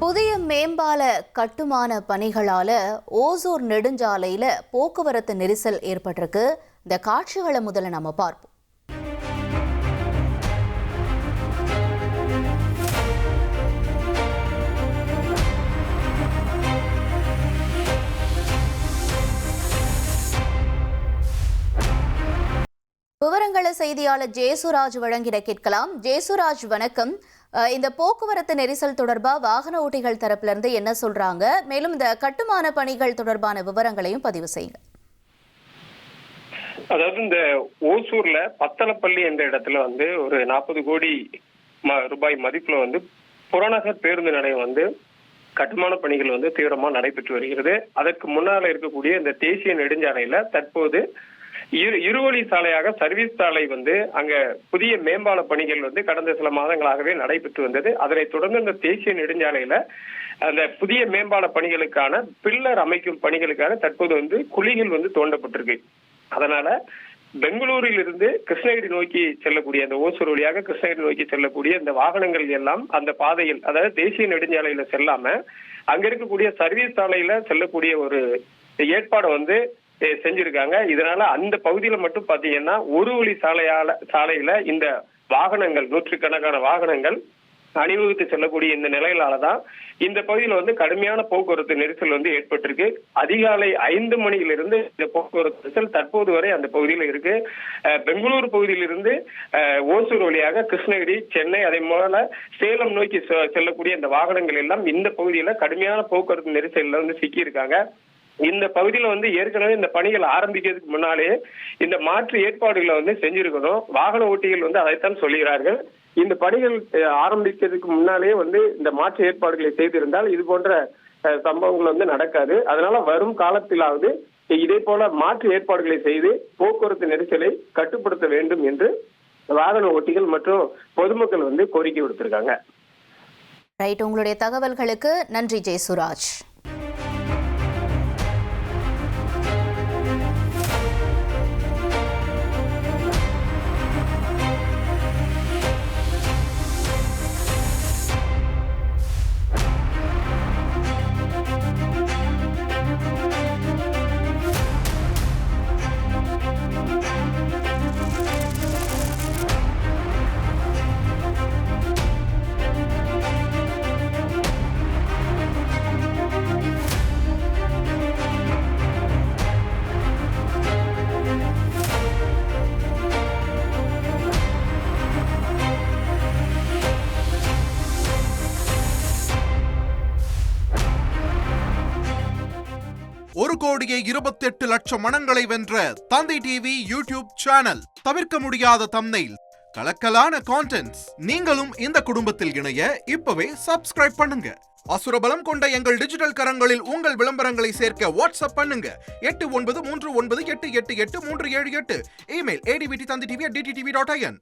புதிய மேம்பால கட்டுமான பணிகளால ஓசூர் நெடுஞ்சாலையில போக்குவரத்து நெரிசல் ஏற்பட்டிருக்கு. இந்த காட்சிகளை முதல்ல நம்ம பார்ப்போம். விவரங்களை செய்தியாளர் ஜேசுராஜ் வழங்கிட கேட்கலாம். ஜேசுராஜ், வணக்கம். இந்த போக்குவரத்து நெரிசல் தொடர்பா வாகன ஓட்டிகள் தரப்புல இருந்து என்ன சொல்றாங்க? மேலும் இந்த கட்டுமான பணிகள் தொடர்பான விவரங்களையும் பதிவு செய்யுங்க. அதாவது இந்த ஓசூர்ல பத்தலப்பள்ளி என்ற இடத்துல ஒரு 40 கோடி ரூபாய் மதிப்புல புறநகர் பேருந்து நிலையம் கட்டுமான பணிகள் தீவிரமா நடைபெற்று வருகிறது. அதற்கு முன்னால இருக்கக்கூடிய இந்த தேசிய நெடுஞ்சாலையில தற்போது இருவழி சாலையாக சர்வீஸ் சாலை அங்க புதிய மேம்பால பணிகள் கடந்த சில மாதங்களாகவே நடைபெற்று வந்தது. அதனைத் தொடர்ந்து இந்த தேசிய நெடுஞ்சாலையில அந்த புதிய மேம்பால பணிகளுக்கான பில்லர் அமைக்கும் பணிகளுக்கான தற்போது குழிகள் தோண்டப்பட்டிருக்கு. அதனால பெங்களூரில் இருந்து கிருஷ்ணகிரி நோக்கி செல்லக்கூடிய அந்த ஓசூர் வழியாக கிருஷ்ணகிரி நோக்கி செல்லக்கூடிய இந்த வாகனங்கள் எல்லாம் அந்த பாதையில், அதாவது தேசிய நெடுஞ்சாலையில செல்லாம அங்க இருக்கக்கூடிய சர்வீஸ் சாலையில செல்லக்கூடிய ஒரு ஏற்பாடு செஞ்சிருக்காங்க. இதனால அந்த பகுதியில மட்டும் பாத்தீங்கன்னா ஒரு வழி சாலையில இந்த வாகனங்கள், நூற்றுக்கணக்கான வாகனங்கள் அணிவகுத்து செல்லக்கூடிய இந்த நிலையிலாலதான் இந்த பகுதியில கடுமையான போக்குவரத்து நெரிசல் ஏற்பட்டிருக்கு. அதிகாலை 5 மணியிலிருந்து இந்த போக்குவரத்து நெரிசல் தற்போது வரை அந்த பகுதியில இருக்கு. பெங்களூரு பகுதியிலிருந்து ஓசூர் வழியாக கிருஷ்ணகிரி, சென்னை, அதே போல சேலம் நோக்கி செல்லக்கூடிய இந்த வாகனங்கள் எல்லாம் இந்த பகுதியில கடுமையான போக்குவரத்து நெரிசல்ல சிக்கி இருக்காங்க. இந்த பகுதியில ஏற்கனவே இந்த பணிகள் ஆரம்பிக்கிறதுக்கு முன்னாலே இந்த மாற்று ஏற்பாடுகளை செஞ்சிருக்கணும். வாகன ஓட்டிகள் அதைத்தான் சொல்லுகிறார்கள். இந்த பணிகள் ஆரம்பிக்கிறதுக்கு முன்னாலே இந்த மாற்று ஏற்பாடுகளை செய்திருந்தால் இது போன்ற சம்பவங்கள் நடக்காது. அதனால வரும் காலத்திலாவது இதே போல மாற்று ஏற்பாடுகளை செய்து போக்குவரத்து நெரிசலை கட்டுப்படுத்த வேண்டும் என்று வாகன ஓட்டிகள் மற்றும் பொதுமக்கள் கோரிக்கை விடுத்திருக்காங்க. ரைட், உங்களுடைய தகவல்களுக்கு நன்றி ஜெயசுராஜ். ஒரு கோடியே 28 லட்சம் மனங்களை வென்ற தந்தி டிவி யூடியூப் சேனல். தவிர்க்க முடியாத தம்ப்நெயில், கலக்கலான கான்டென்ட்ஸ். நீங்களும் இந்த குடும்பத்தில் இணைய இப்பவே சப்ஸ்கிரைப் பண்ணுங்க. அசுரபலம் கொண்ட எங்கள் டிஜிட்டல் கரங்களில் உங்கள் விளம்பரங்களை சேர்க்க வாட்ஸ்அப் பண்ணுங்க. 8939888838. Email advttv@dttv.in.